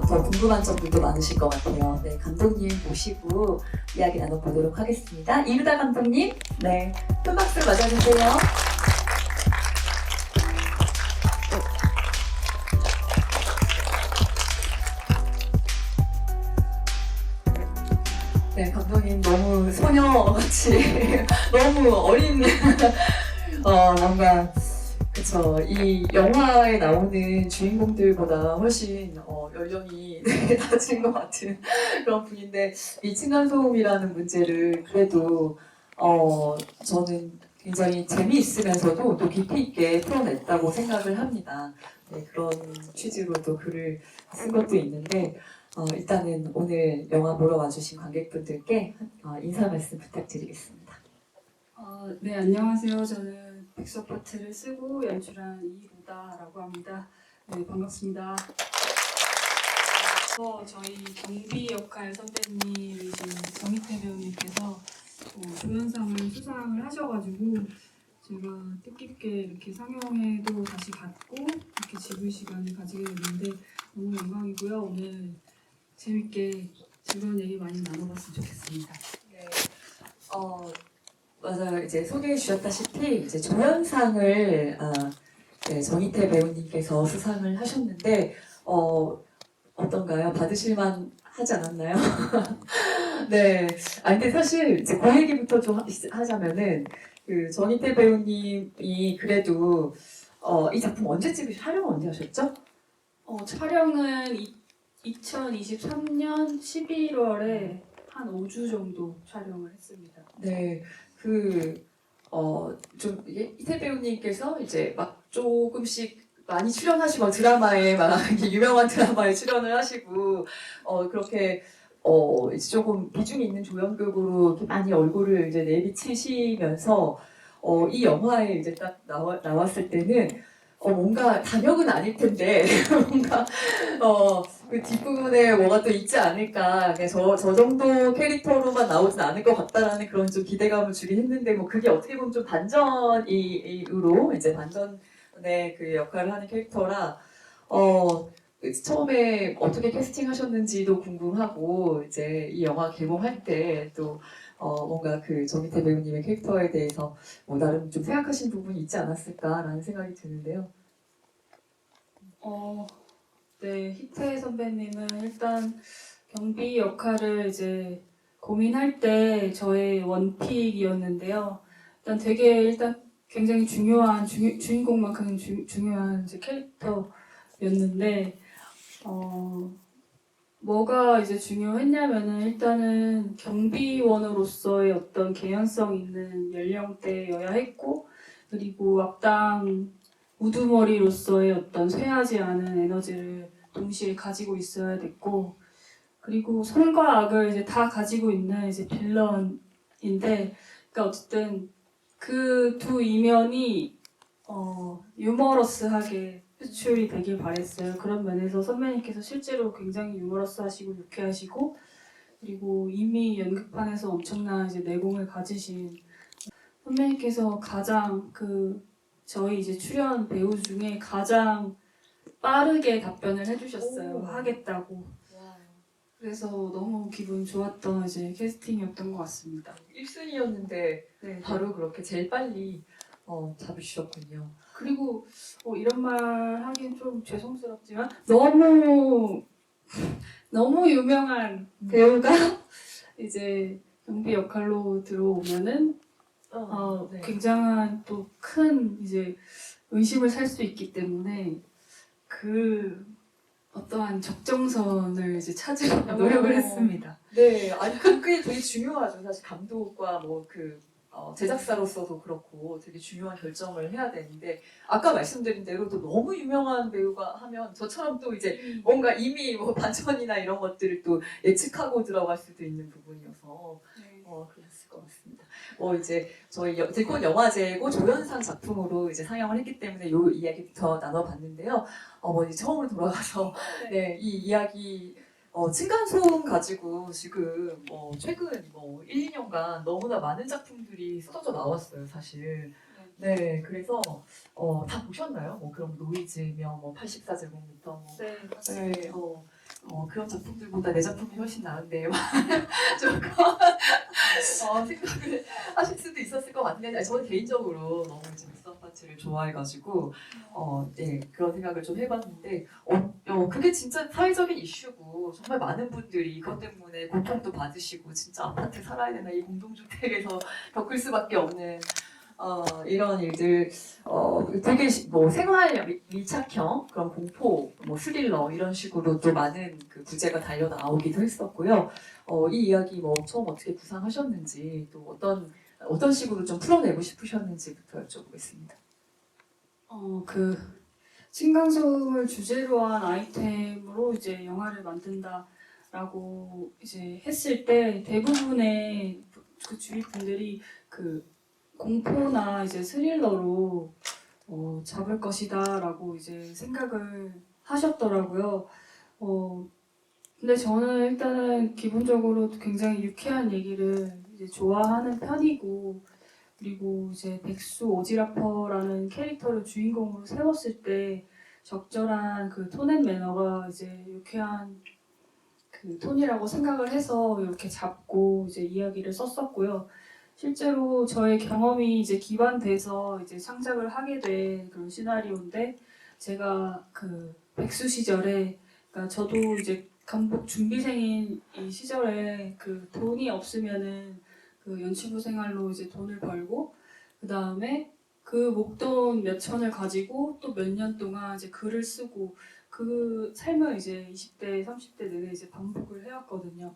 더 궁금한 점들도 많으실 것 같아요. 네, 감독님 모시고 이야기 나눠보도록 하겠습니다. 이루다 감독님, 네, 큰 박수 맞아주세요. 네, 감독님 너무 소녀같이 너무 어린 뭔가 그쵸. 이 영화에 나오는 주인공들보다 훨씬 연령이 낮은 것 같은 그런 분인데 이 층간소음이라는 문제를 그래도 저는 굉장히 재미있으면서도 또 깊이 있게 풀어냈다고 생각을 합니다. 네, 그런 취지로 또 글을 쓴 것도 있는데 일단은 오늘 영화 보러 와주신 관객분들께 인사 말씀 부탁드리겠습니다. 네, 안녕하세요. 저는 백서파트를 쓰고 연출한 이루다라고 합니다. 네, 반갑습니다. 저희 경비 역할 선배님이신 정희태 배우님께서 조연상을 수상을 하셔가지고 제가 뜻깊게 이렇게 상영회도 다시 갔고 이렇게 지불 시간을 가지게 됐는데 너무 영광이고요. 오늘 재밌게 즐거운 얘기 많이 나눠봤으면 좋겠습니다. 네. 맞아요. 이제 소개해 주셨다시피 이제 조연상을 네, 정희태 배우님께서 수상을 하셨는데 어떤가요? 받으실만 하지 않았나요? 네. 근데 사실 이제 그 얘기부터 좀 하자면은 그 정희태 배우님이 그래도 이 작품 언제쯤 촬영 언제 하셨죠? 촬영은 2023년 11월에 한 5주 정도 촬영을 했습니다. 네. 좀 이태 배우님께서 이제 막 조금씩 많이 출연하시고 드라마에 막 유명한 드라마에 출연을 하시고 그렇게 이제 조금 비중이 있는 조연극으로 이렇게 많이 얼굴을 이제 내비치시면서 이 영화에 이제 딱 나왔을 때는 뭔가 단역은 아닐 텐데 뭔가 그 뒷부분에 뭐가 또 있지 않을까. 저 정도 캐릭터로만 나오진 않을 것 같다라는 그런 좀 기대감을 주긴 했는데, 뭐 그게 어떻게 보면 좀 반전으로, 이제 반전의 그 역할을 하는 캐릭터라, 처음에 어떻게 캐스팅 하셨는지도 궁금하고, 이제 이 영화 개봉할 때 또, 뭔가 그 정희태 배우님의 캐릭터에 대해서 뭐 나름 좀 생각하신 부분이 있지 않았을까라는 생각이 드는데요. 네, 희태 선배님은 일단 경비 역할을 이제 고민할 때 저의 원픽이었는데요. 일단 굉장히 중요한 주인공만큼 중요한 이제 캐릭터였는데 뭐가 이제 중요했냐면은 일단은 경비원으로서의 어떤 개연성 있는 연령대여야 했고 그리고 악당 우두머리로서의 어떤 쇠하지 않은 에너지를 동시에 가지고 있어야 됐고 그리고 선과 악을 이제 다 가지고 있는 이제 빌런인데 그러니까 어쨌든 그 두 이면이 유머러스하게 표출이 되길 바랬어요. 그런 면에서 선배님께서 실제로 굉장히 유머러스하시고 유쾌하시고 그리고 이미 연극판에서 엄청난 이제 내공을 가지신 선배님께서 가장 저희 이제 출연 배우 중에 가장 빠르게 답변을 해주셨어요. 하겠다고. 그래서 너무 기분 좋았던 이제 캐스팅이었던 것 같습니다. 1순위였는데 네. 바로 그렇게 제일 빨리 잡으셨군요. 그리고 이런 말 하긴 좀 죄송스럽지만 너무 유명한 배우가 이제 경비 역할로 들어오면은 네. 굉장한 또 큰 이제 의심을 살 수 있기 때문에 그 어떠한 적정선을 이제 찾으려고 노력을 했습니다. 네, 아니 그게 되게 중요하죠. 사실 감독과 뭐 제작사로서도 그렇고 되게 중요한 결정을 해야 되는데 아까 말씀드린 대로 또 너무 유명한 배우가 하면 저처럼 또 이제 뭔가 이미 뭐 반전이나 이런 것들을 또 예측하고 들어갈 수도 있는 부분이어서 그랬을 것 같습니다. 이제 저희 들꽃 영화제고 조연상 작품으로 이제 상영을 했기 때문에 요 이야기부터 나눠봤는데요. 이제 처음으로 돌아가서 네, 이 이야기 층간소음 가지고 지금 최근 1, 2년간 너무나 많은 작품들이 쏟아져 나왔어요, 사실. 네, 그래서 다 보셨나요? 그럼 노이즈며 84제곱미터 네, 맞습니다. 네, 그런 작품들보다 내 작품이 훨씬 나은데 조금 생각을 하실 수도 있었을 것 같은데 저는 개인적으로 너무 이제 믹스 아파트를 좋아해가지고 네, 그런 생각을 좀 해봤는데 그게 진짜 사회적인 이슈고 정말 많은 분들이 이것 때문에 고통도 받으시고 진짜 아파트 살아야 되나 이 공동주택에서 겪을 수밖에 없는 이런 일들 되게 뭐 생활 밀착형 그런 공포 뭐 스릴러 이런 식으로 또 많은 그 부제가 달려 나오기도 했었고요. 이 이야기 뭐 처음 어떻게 구상하셨는지 또 어떤 식으로 좀 풀어내고 싶으셨는지부터 여쭤보겠습니다. 그 층간소음을 주제로 한 아이템으로 이제 영화를 만든다라고 이제 했을 때 대부분의 그 주위 분들이 그 공포나 이제 스릴러로 잡을 것이다라고 이제 생각을 하셨더라고요. 근데 저는 일단은 기본적으로 굉장히 유쾌한 얘기를 이제 좋아하는 편이고, 그리고 이제 백수 오지라퍼라는 캐릭터를 주인공으로 세웠을 때 적절한 그 톤앤 매너가 이제 유쾌한 그 톤이라고 생각을 해서 이렇게 잡고 이제 이야기를 썼었고요. 실제로 저의 경험이 이제 기반돼서 이제 창작을 하게 된 그런 시나리오인데, 제가 그 백수 시절에, 그러니까 저도 이제 강북 준비생인 이 시절에 그 돈이 없으면은 그 연치부 생활로 이제 돈을 벌고, 그 다음에 그 목돈 몇 천을 가지고 또 몇 년 동안 이제 글을 쓰고, 그 삶을 이제 20대, 30대 내내 이제 반복을 해왔거든요.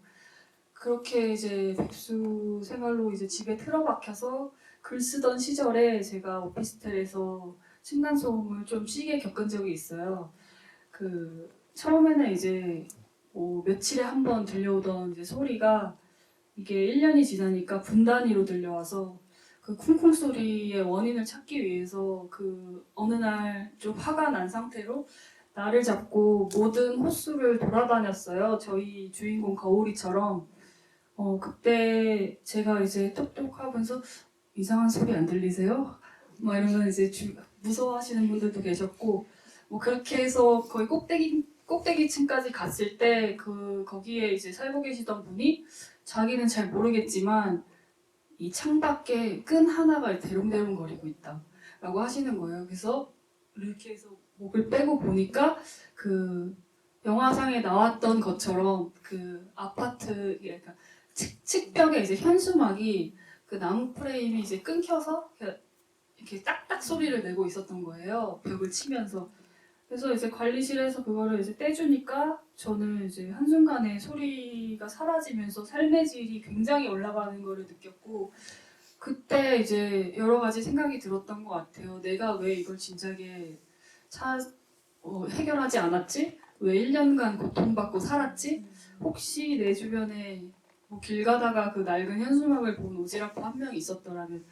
그렇게 이제 백수 생활로 이제 집에 틀어박혀서 글 쓰던 시절에 제가 오피스텔에서 층간소음을 좀 시게 겪은 적이 있어요. 그 처음에는 이제 뭐 며칠에 한 번 들려오던 이제 소리가 이게 1년이 지나니까 분 단위로 들려와서 그 쿵쿵 소리의 원인을 찾기 위해서 그 어느 날 좀 화가 난 상태로 나를 잡고 모든 호수를 돌아다녔어요. 저희 주인공 거울이처럼. 그때 제가 이제 톡톡하면서 이상한 소리 안 들리세요? 막 이러면 이제 무서워하시는 분들도 계셨고, 뭐 그렇게 해서 거의 꼭대기층까지 갔을 때 거기에 이제 살고 계시던 분이 자기는 잘 모르겠지만 이 창밖에 끈 하나가 대롱대롱 거리고 있다라고 하시는 거예요. 그래서 이렇게 해서 목을 빼고 보니까 그 영화상에 나왔던 것처럼 그 아파트 그러니까 측벽에 이제 현수막이 그 나무 프레임이 이제 끊겨서 이렇게 딱딱 소리를 내고 있었던 거예요. 벽을 치면서. 그래서 이제 관리실에서 그거를 이제 떼주니까 저는 이제 한순간에 소리가 사라지면서 삶의 질이 굉장히 올라가는 거를 느꼈고, 그때 이제 여러 가지 생각이 들었던 것 같아요. 내가 왜 이걸 진작에 해결하지 않았지? 왜 1년간 고통받고 살았지? 혹시 내 주변에 뭐 길 가다가 그 낡은 현수막을 본 오지랖 한 명 있었더라면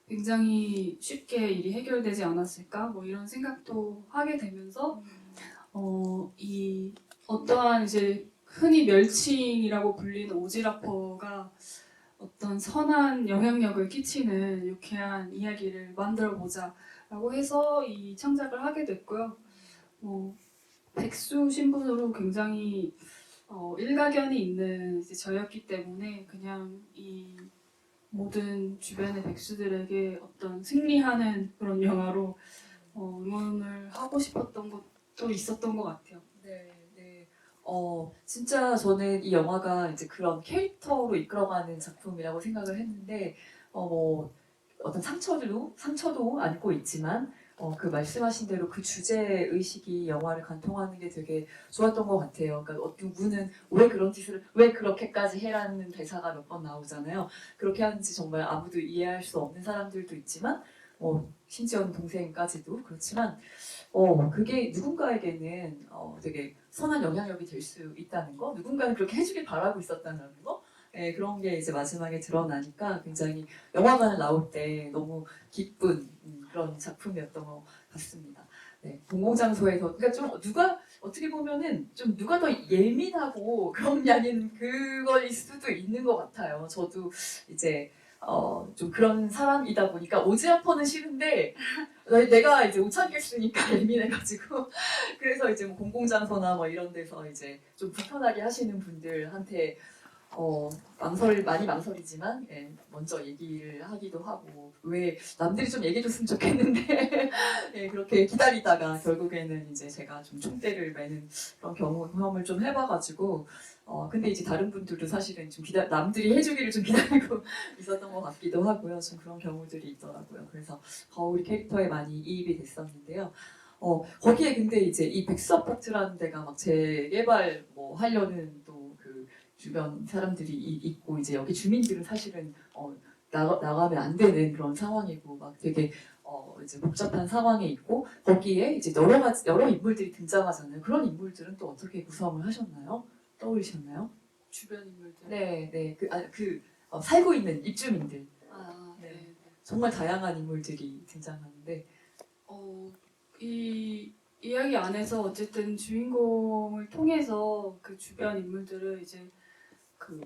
굉장히 쉽게 일이 해결되지 않았을까? 뭐 이런 생각도 하게 되면서 이 어떠한 이제 흔히 멸칭이라고 불리는 오지라퍼가 어떤 선한 영향력을 끼치는 유쾌한 이야기를 만들어 보자라고 해서 이 창작을 하게 됐고요. 백수 신분으로 굉장히 일가견이 있는 이제 저였기 때문에 그냥 이 모든 주변의 백수들에게 어떤 승리하는 그런 영화로 응원을 하고 싶었던 것도 있었던 것 같아요. 네, 네. 진짜 저는 이 영화가 이제 그런 캐릭터로 이끌어가는 작품이라고 생각을 했는데, 뭐, 어떤 상처도 안고 있지만, 그 말씀하신 대로 그 주제 의식이 영화를 관통하는 게 되게 좋았던 것 같아요. 그러니까 누구는 왜 그런 짓을, 왜 그렇게까지 해라는 대사가 몇 번 나오잖아요. 그렇게 하는지 정말 아무도 이해할 수 없는 사람들도 있지만, 심지어는 동생까지도 그렇지만, 그게 누군가에게는 되게 선한 영향력이 될 수 있다는 거, 누군가는 그렇게 해주길 바라고 있었다는 거, 그런 게 이제 마지막에 드러나니까 굉장히 영화관을 나올 때 너무 기쁜 그런 작품이었던 것 같습니다. 네, 공공장소에서 그러니까 좀 누가 어떻게 보면은 좀 누가 더 예민하고 그런 양인 그거일 수도 있는 것 같아요. 저도 이제 좀 그런 사람이다 보니까 오지아퍼는 싫은데 내가 이제 못 참겠으니까 예민해가지고 그래서 이제 뭐 공공장소나 뭐 이런 데서 이제 좀 불편하게 하시는 분들한테 많이 망설이지만 예, 먼저 얘기를 하기도 하고 왜 남들이 좀 얘기해줬으면 좋겠는데 예, 그렇게 기다리다가 결국에는 이제 제가 좀 총대를 매는 그런 경험을 좀 해봐가지고 근데 이제 다른 분들도 사실은 좀 남들이 해주기를 좀 기다리고 있었던 것 같기도 하고요. 좀 그런 경우들이 있더라고요. 그래서 거울이 캐릭터에 많이 이입이 됐었는데요. 거기에 근데 이제 이 백수 아파트라는 데가 막 재개발 뭐 하려는 또 그 주변 사람들이 있고 이제 여기 주민들은 사실은 나가면 안 되는 그런 상황이고 막 되게 이제 복잡한 상황에 있고 거기에 이제 여러 인물들이 등장하잖아요. 그런 인물들은 또 어떻게 구성을 하셨나요? 떠올리셨나요? 주변 인물들. 네, 네. 살고 있는 입주민들. 네. 네. 정말 다양한 인물들이 등장하는데 이 이야기 안에서 어쨌든 주인공을 통해서 그 주변 인물들을 이제 그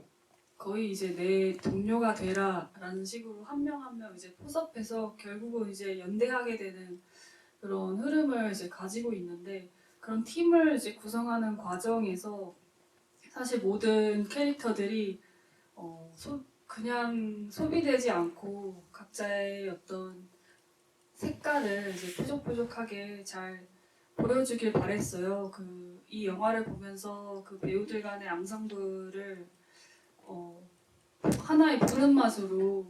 거의 이제 내 동료가 되라라는 식으로 한 명 한 명 이제 포섭해서 결국은 이제 연대하게 되는 그런 흐름을 이제 가지고 있는데 그런 팀을 이제 구성하는 과정에서 사실 모든 캐릭터들이 그냥 소비되지 않고 각자의 어떤 색깔을 이제 뾰족뾰족하게 잘 보여주길 바랬어요. 이 영화를 보면서 그 배우들 간의 앙상블을 하나의 보는 맛으로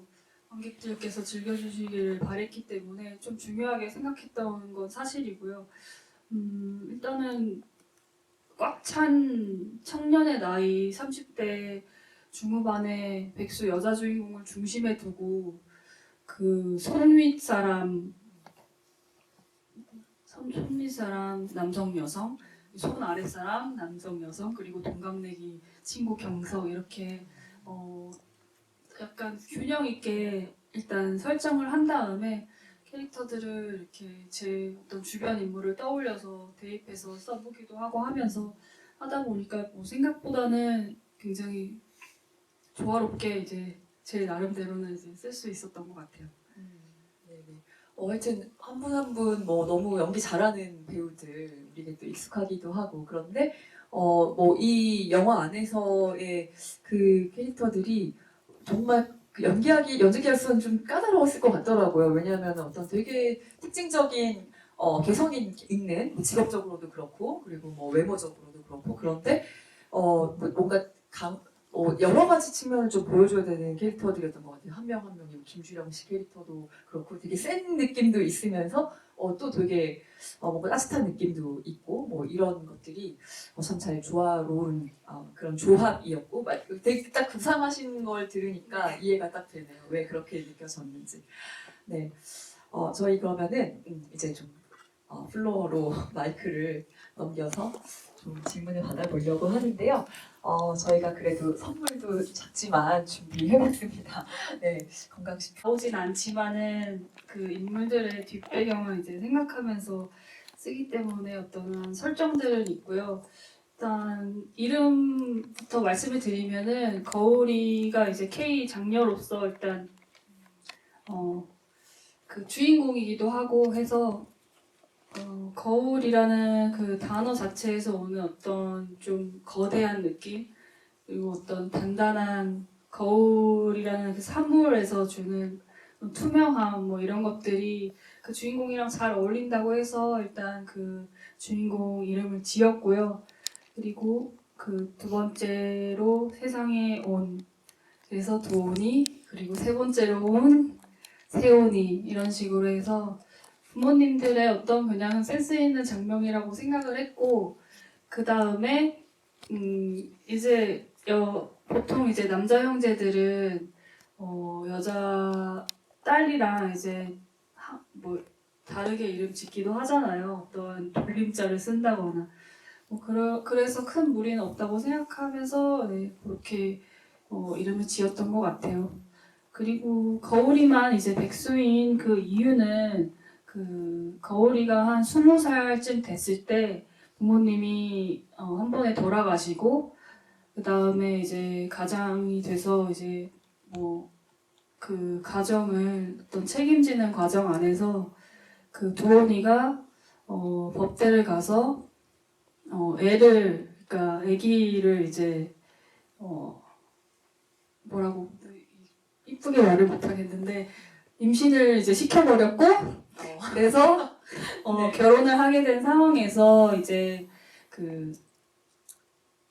관객들께서 즐겨주시길 바랬기 때문에 좀 중요하게 생각했던 건 사실이고요. 일단은 꽉 찬 청년의 나이 30대 중후반의 백수 여자 주인공을 중심에 두고 그 손윗 사람 남성 여성, 손 아랫 사람 남성 여성 그리고 동갑내기 친구 경석 이렇게 약간 균형 있게 일단 설정을 한 다음에 캐릭터들을 이렇게 제 어떤 주변 인물을 떠올려서 대입해서 써보기도 하고 하면서 하다 보니까 뭐 생각보다는 굉장히 조화롭게 이제 제 나름대로는 이제 쓸 수 있었던 것 같아요. 네네. 하여튼 한 분 한 분 뭐 너무 연기 잘하는 배우들 우리에게 또 익숙하기도 하고 그런데 뭐 이 영화 안에서의 그 캐릭터들이 정말 그 연기하기로서는 좀 까다로웠을 것 같더라고요. 왜냐하면 어떤 되게 특징적인 개성 있는 뭐 직업적으로도 그렇고 그리고 뭐 외모적으로도 그렇고 그런데 뭔가 여러 가지 측면을 좀 보여줘야 되는 캐릭터들이었던 것 같아요. 한 명 한 명이 김주령 씨 캐릭터도 그렇고 되게 센 느낌도 있으면서 또 되게 뭔가 따뜻한 느낌도 있고 뭐 이런 것들이 참 잘 조화로운 그런 조합이었고 되게 딱 구상하신 걸 들으니까 이해가 딱 되네요. 왜 그렇게 느껴졌는지. 네, 저희 그러면은 이제 좀 플로어로 마이크를 넘겨서 좀 질문을 받아보려고 하는데요. 저희가 그래도 선물도 작지만 준비해봤습니다. 네, 건강식품. 나오진 않지만은 그 인물들의 뒷배경을 이제 생각하면서 쓰기 때문에 어떤 설정들은 있고요. 일단 이름부터 말씀을 드리면은 거울이가 이제 K 장녀로서 일단 그 주인공이기도 하고 해서 거울이라는 그 단어 자체에서 오는 어떤 좀 거대한 느낌 그리고 어떤 단단한 거울이라는 그 사물에서 주는 투명함 뭐 이런 것들이 그 주인공이랑 잘 어울린다고 해서 일단 그 주인공 이름을 지었고요. 그리고 그 두 번째로 세상에 온 그래서 도온이 그리고 세 번째로 온 세온이 이런 식으로 해서 부모님들의 어떤 그냥 센스 있는 장면이라고 생각을 했고 그 다음에 이제 보통 이제 남자 형제들은 여자 딸이랑 이제 뭐 다르게 이름 짓기도 하잖아요. 어떤 돌림자를 쓴다거나 그래서 큰 무리는 없다고 생각하면서 네, 그렇게 이름을 지었던 것 같아요. 그리고 거울이만 이제 백수인 그 이유는 그 거울이가 한 20살쯤 됐을 때 부모님이 한 번에 돌아가시고 그 다음에 이제 가장이 돼서 이제 뭐 그 가정을 어떤 책임지는 과정 안에서 그 도원이가 법대를 가서 그러니까 아기를 이제 뭐라고 이쁘게 말을 못하겠는데 임신을 이제 시켜버렸고 그래서 네. 결혼을 하게 된 상황에서 이제 그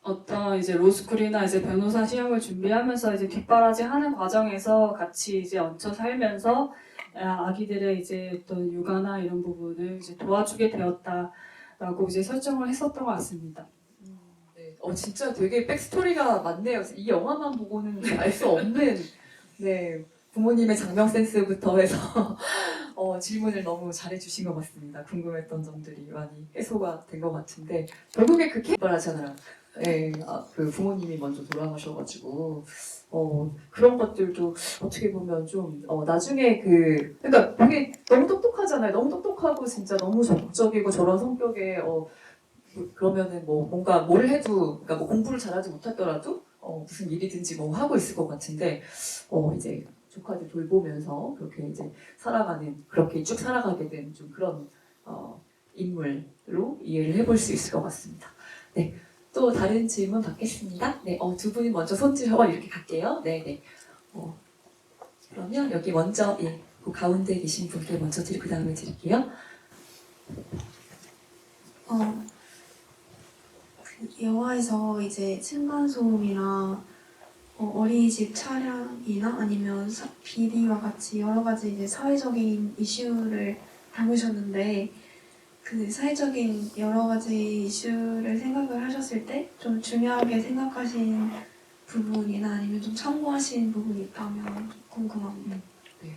어떤 이제 로스쿨이나 이제 변호사 시험을 준비하면서 이제 뒷바라지 하는 과정에서 같이 이제 얹혀 살면서 아기들의 이제 어떤 육아나 이런 부분을 이제 도와주게 되었다라고 이제 설정을 했었던 것 같습니다. 네. 진짜 되게 백스토리가 많네요. 이 영화만 보고는 알 수 없는 네, 부모님의 장명 센스부터 해서 질문을 너무 잘해주신 것 같습니다. 궁금했던 점들이 많이 해소가 된 것 같은데 결국에 그 캐릭터라잖아요. 네, 그 부모님이 먼저 돌아가셔가지고 그런 것들도 어떻게 보면 좀 나중에 그러니까 되게 너무 똑똑하잖아요. 너무 똑똑하고 진짜 너무 적극적이고 저런 성격에 그러면은 뭐 뭔가 뭘 해도 그러니까 뭐 공부를 잘하지 못하더라도 무슨 일이든지 뭐 하고 있을 것 같은데 이제 조카들 돌보면서 그렇게 이제 살아가는 그렇게 쭉 살아가게 된 좀 그런 인물로 이해를 해볼 수 있을 것 같습니다. 네. 또 다른 질문 받겠습니다. 네, 두 분이 먼저 손 들어 이렇게 갈게요. 네, 네. 그러면 여기 먼저 그 가운데 계신 분께 먼저 드리고 그 다음에 드릴게요. 그 영화에서 이제 층간소음이랑 어린이집 차량이나 아니면 비리와 같이 여러 가지 이제 사회적인 이슈를 담으셨는데 그 사회적인 여러 가지 이슈를 생각을 하셨을 때 좀 중요하게 생각하신 부분이나 아니면 좀 참고하신 부분이 있다면 궁금합니다. 네.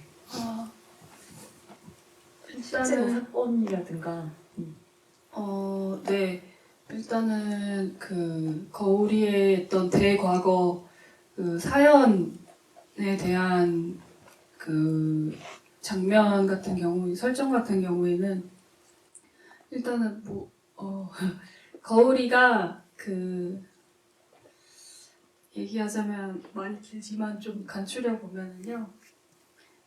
실제 뭐 일단은 사건이라든가. 네. 일단은 그 거울이의 어떤 대과거 그 사연에 대한 그 장면 같은 경우, 설정 같은 경우에는 일단은 거울이가 그 얘기하자면 많이 길지만 좀 간추려 보면은요.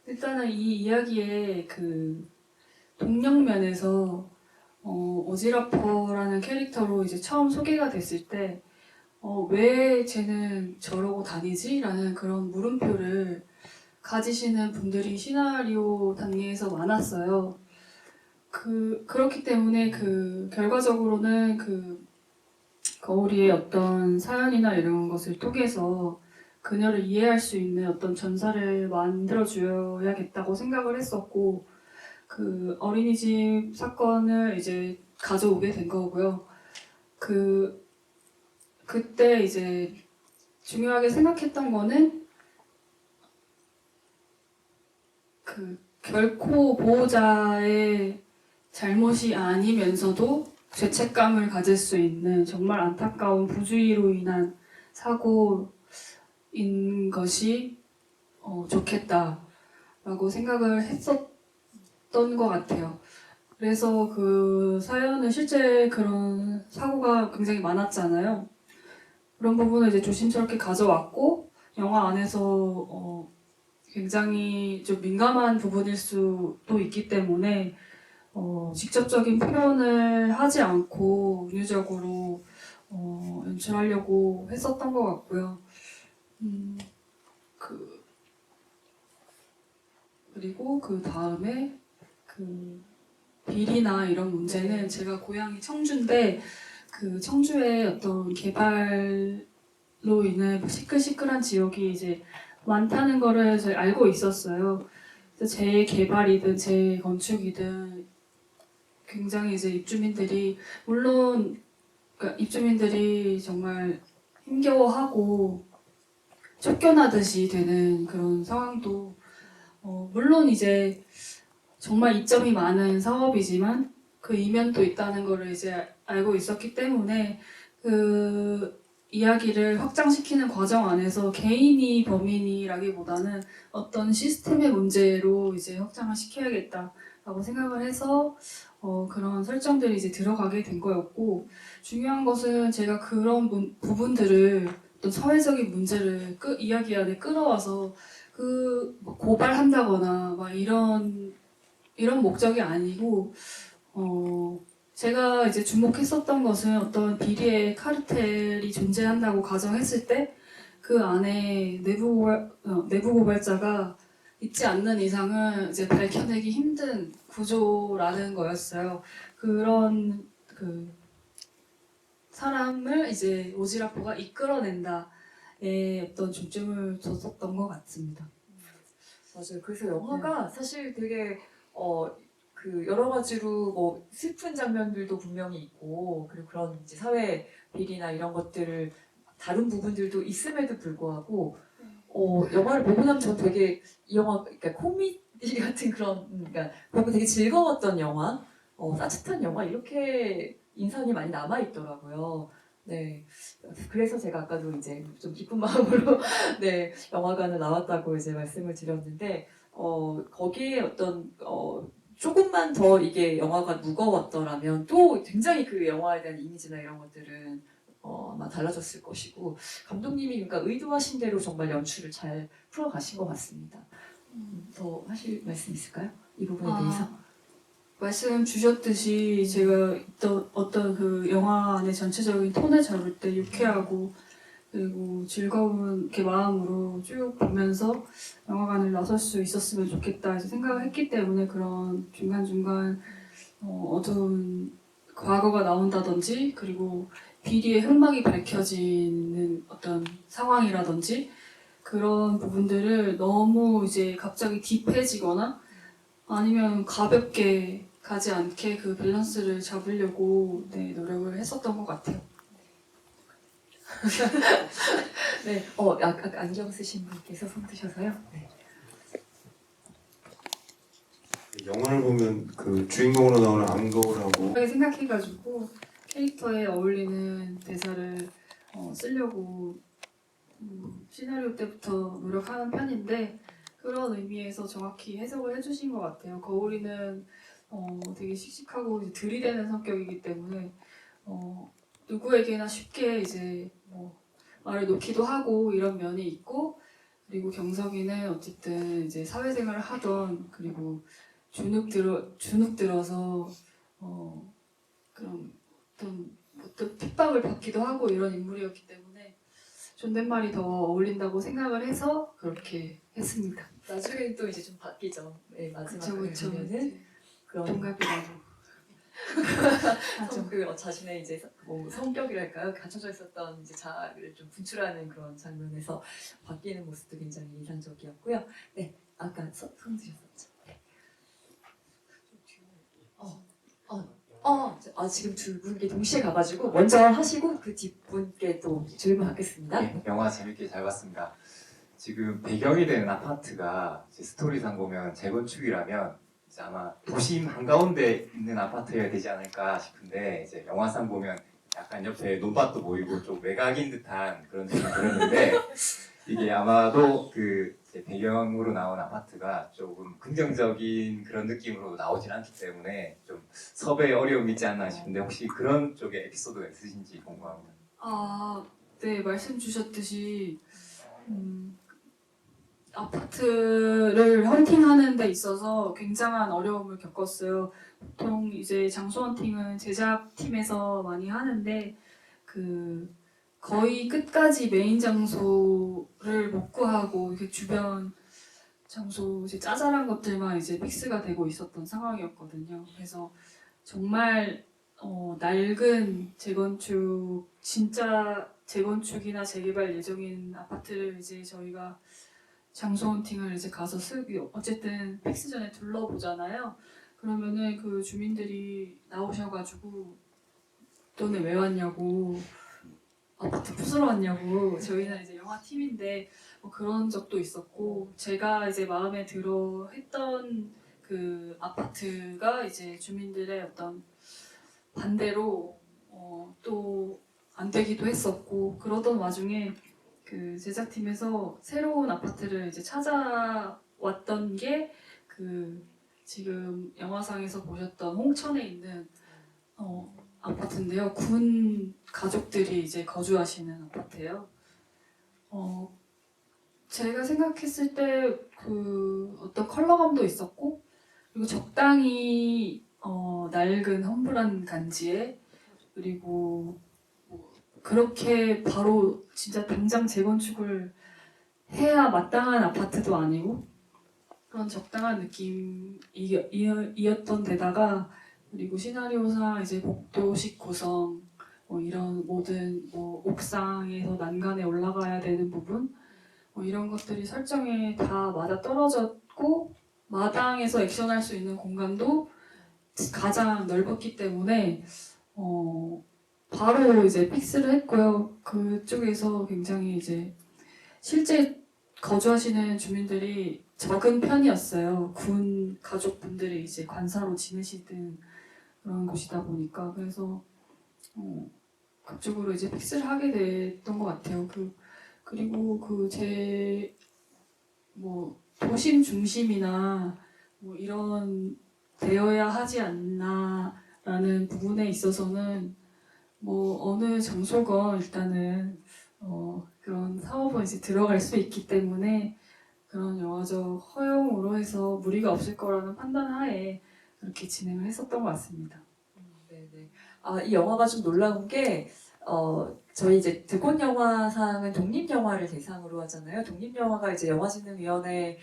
일단은 이 이야기의 그 동력면에서 오지라퍼라는 캐릭터로 이제 처음 소개가 됐을 때, 왜 쟤는 저러고 다니지? 라는 그런 물음표를 가지시는 분들이 시나리오 단계에서 많았어요. 그렇기 때문에 결과적으로는 거울이의 어떤 사연이나 이런 것을 통해서 그녀를 이해할 수 있는 어떤 전사를 만들어줘야겠다고 생각을 했었고, 그 어린이집 사건을 이제 가져오게 된 거고요. 그때 이제 중요하게 생각했던 거는 결코 보호자의 잘못이 아니면서도 죄책감을 가질 수 있는 정말 안타까운 부주의로 인한 사고인 것이 좋겠다라고 생각을 했었던 것 같아요. 그래서 그 사연은 실제 그런 사고가 굉장히 많았잖아요. 그런 부분을 이제 조심스럽게 가져왔고 영화 안에서 굉장히 좀 민감한 부분일 수도 있기 때문에 직접적인 표현을 하지 않고 은유적으로 연출하려고 했었던 것 같고요. 그리고 그 다음에 비리나 이런 문제는 제가 고향이 청주인데 그 청주의 어떤 개발로 인해 시끌시끌한 지역이 이제 많다는 거를 제가 알고 있었어요. 재개발이든 재건축이든 굉장히 이제 입주민들이 물론 그러니까 입주민들이 정말 힘겨워하고 쫓겨나듯이 되는 그런 상황도 물론 이제 정말 이점이 많은 사업이지만 그 이면도 있다는 거를 이제 알고 있었기 때문에 그 이야기를 확장시키는 과정 안에서 개인이 범인이라기보다는 어떤 시스템의 문제로 이제 확장을 시켜야겠다라고 생각을 해서 그런 설정들이 이제 들어가게 된 거였고 중요한 것은 제가 그런 부분들을 어떤 사회적인 문제를 이야기 안에 끌어와서 뭐 고발한다거나 막 이런 목적이 아니고 제가 이제 주목했었던 것은 어떤 비리의 카르텔이 존재한다고 가정했을 때 그 안에 내부 고발자가 있지 않는 이상은 이제 밝혀내기 힘든 구조라는 거였어요. 그런 그 사람을 이제 오지라퍼가 이끌어낸다에 어떤 중점을 뒀었던 것 같습니다. 맞아요. 그래서 영화가 사실 되게 그 여러 가지로 뭐 슬픈 장면들도 분명히 있고 그리고 그런 이제 사회 비리나 이런 것들을 다른 부분들도 있음에도 불구하고 영화를 보고 나면 전 되게 이 영화 그러니까 코미디 같은 그런 그러니까 보고 되게 즐거웠던 영화, 따뜻한 영화 이렇게 인상이 많이 남아 있더라고요. 네, 그래서 제가 아까도 이제 좀 기쁜 마음으로 네 영화관을 나왔다고 이제 말씀을 드렸는데 거기에 어떤 조금만 더 이게 영화가 무거웠더라면 또 굉장히 그 영화에 대한 이미지나 이런 것들은 아마 달라졌을 것이고 감독님이 그러니까 의도하신 대로 정말 연출을 잘 풀어가신 것 같습니다. 더 하실 말씀 있을까요? 이 부분에 대해서? 말씀 주셨듯이 제가 어떤 그 영화 안의 전체적인 톤을 잡을 때 유쾌하고 그리고 즐거운 이렇게 마음으로 쭉 보면서 영화관을 나설 수 있었으면 좋겠다 이제 생각을 했기 때문에 그런 중간중간 어두운 과거가 나온다든지 그리고 비리의 흑막이 밝혀지는 어떤 상황이라든지 그런 부분들을 너무 이제 갑자기 딥해지거나 아니면 가볍게 가지 않게 그 밸런스를 잡으려고 노력을 했었던 것 같아요. 네, 아까 안경 쓰신 분께서 손 드셔서요. 네. 영화를 보면 그 주인공으로 나오는 안거울하고 그렇게 생각해가지고 캐릭터에 어울리는 대사를 쓰려고 시나리오 때부터 노력하는 편인데 그런 의미에서 정확히 해석을 해주신 것 같아요. 거울이는 되게 씩씩하고 이제 들이대는 성격이기 때문에 누구에게나 쉽게 이제 말을 놓기도 하고 이런 면이 있고 그리고 경석이는 어쨌든 이제 사회생활을 하던 그리고 주눅 들어서 그런 어떤 핍박을 받기도 하고 이런 인물이었기 때문에 존댓말이 더 어울린다고 생각을 해서 그렇게 했습니다. 나중에 또 이제 좀 바뀌죠. 네, 마지막에 그쵸. 보면은 그런 동갑이라고. 자신의 이제 뭐 성격이랄까요? 갖춰져 있었던 이제 자아를 좀 분출하는 그런 장면에서 바뀌는 모습도 굉장히 인상적이었고요. 네, 아까 손 드셨었죠. 네. 지금 두 분께 동시에 가가지고 먼저 하시고 그 뒷분께 또 질문하겠습니다. 네, 영화 재밌게 잘 봤습니다. 지금 배경이 되는 아파트가 이제 스토리상 보면 재건축이라면 이제 아마 도심 한가운데 있는 아파트여야 되지 않을까 싶은데 이제 영화상 보면 약간 옆에 논밭도 보이고 좀 외곽인 듯한 그런 느낌이 들었는데 이게 아마도 그 이제 배경으로 나온 아파트가 조금 긍정적인 그런 느낌으로 나오진 않기 때문에 좀 섭외에 어려움이 있지 않나 싶은데 혹시 그런 쪽에 에피소드가 있으신지 궁금합니다. 네, 말씀 주셨듯이 아파트를 헌팅하는 데 있어서 굉장한 어려움을 겪었어요. 보통 이제 장소 헌팅은 제작팀에서 많이 하는데 거의 끝까지 메인 장소를 못 구하고 이렇게 주변 장소 이제 짜잘한 것들만 이제 픽스가 되고 있었던 상황이었거든요. 그래서 정말 낡은 재건축 진짜 재건축이나 재개발 예정인 아파트를 이제 저희가 장소 헌팅을 이제 가서 어쨌든 픽스 전에 둘러보잖아요. 그러면은 그 주민들이 나오셔가지고 너네 왜 왔냐고 아파트 부수러 왔냐고 저희는 이제 영화 팀인데 그런 적도 있었고 제가 이제 마음에 들어 했던 그 아파트가 이제 주민들의 어떤 반대로 또 안 되기도 했었고 그러던 와중에 그 제작팀에서 새로운 아파트를 이제 찾아왔던 게 지금 영화상에서 보셨던 홍천에 있는 아파트인데요. 군 가족들이 이제 거주하시는 아파트예요. 제가 생각했을 때 그 어떤 컬러감도 있었고 그리고 적당히 낡은 험불한 간지에 그리고 뭐 그렇게 바로 진짜 당장 재건축을 해야 마땅한 아파트도 아니고 그런 적당한 느낌이었던 데다가 그리고 시나리오상 이제 복도식 구성 뭐 이런 모든 뭐 옥상에서 난간에 올라가야 되는 부분 뭐 이런 것들이 설정에 다 맞아 떨어졌고 마당에서 액션할 수 있는 공간도 가장 넓었기 때문에 바로 이제 픽스를 했고요. 그쪽에서 굉장히 이제 실제 거주하시는 주민들이 적은 편이었어요. 군 가족분들이 이제 관사로 지내시던 그런 곳이다 보니까 그래서 그쪽으로 이제 픽스를 하게 됐던 것 같아요. 그리고 뭐 도심 중심이나 뭐 이런 되어야 하지 않나라는 부분에 있어서는 뭐 어느 장소건 일단은 그런 사업은 이제 들어갈 수 있기 때문에 그런 영화적 허용으로 해서 무리가 없을 거라는 판단하에 그렇게 진행을 했었던 것 같습니다. 네네. 이 영화가 좀 놀라운 게, 저희 이제 드곤 영화상은 독립영화를 대상으로 하잖아요. 독립영화가 이제 영화진흥위원회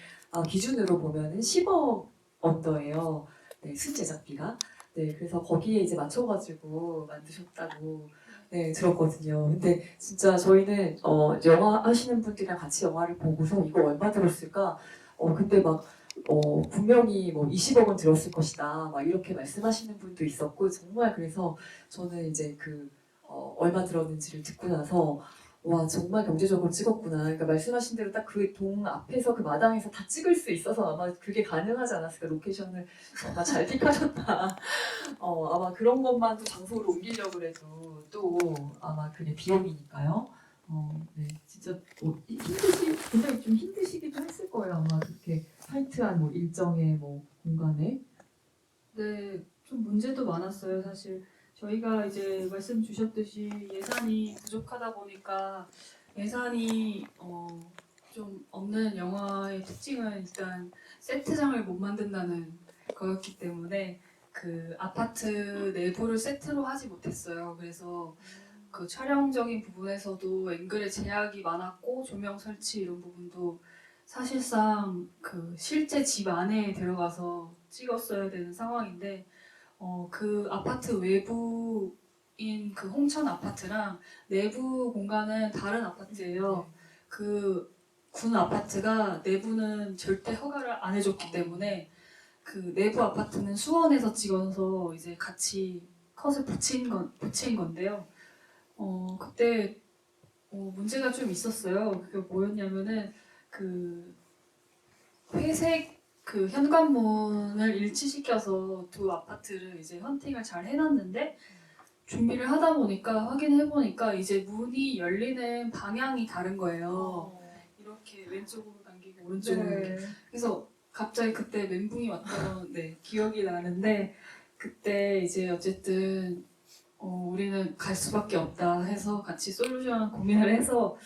기준으로 보면은 10억 언더예요. 네, 순제작비가. 네, 그래서 거기에 이제 맞춰가지고 만드셨다고 네, 들었거든요. 근데 진짜 저희는 영화 하시는 분들이랑 같이 영화를 보고서 이거 얼마 들었을까? 근데 막 분명히 뭐 20억은 들었을 것이다. 막 이렇게 말씀하시는 분도 있었고 정말 그래서 저는 이제 얼마 들었는지를 듣고 나서 와 정말 경제적으로 찍었구나. 그러니까 말씀하신 대로 딱 그 동 앞에서 그 마당에서 다 찍을 수 있어서 아마 그게 가능하지 않았을까. 로케이션을 정말 잘 픽하셨다. 아마 그런 것만도 장소로 옮기려고 해도 또 아마 그게 비용이니까요. 네, 진짜 굉장히 좀 힘드시기도 했을 거예요. 아마 그렇게 타이트한 뭐 일정의 뭐 공간에. 네, 좀 문제도 많았어요. 사실 저희가 이제 말씀 주셨듯이 예산이 부족하다 보니까 예산이 좀 없는 영화의 특징은 일단 세트장을 못 만든다는 거였기 때문에 그 아파트 내부를 세트로 하지 못했어요. 그래서 그 촬영적인 부분에서도 앵글의 제약이 많았고 조명 설치 이런 부분도 사실상 그 실제 집 안에 들어가서 찍었어야 되는 상황인데 그 아파트 외부인 그 홍천 아파트랑 내부 공간은 다른 아파트예요. 그 군 아파트가 내부는 절대 허가를 안 해줬기 때문에 그 내부 아파트는 수원에서 찍어서 이제 같이 컷을 붙인 건데요. 그때 문제가 좀 있었어요. 그게 뭐였냐면은 그 회색 그 현관문을 일치시켜서 두 아파트를 이제 헌팅을 잘 해놨는데 준비를 하다 보니까 확인해 보니까 이제 문이 열리는 방향이 다른 거예요. 이렇게 왼쪽으로 당기고 오른쪽으로 이렇게. 그래서 갑자기 그때 멘붕이 왔던 기억이 나는데 그때 이제 어쨌든 우리는 갈 수밖에 없다 해서 같이 솔루션 고민을 해서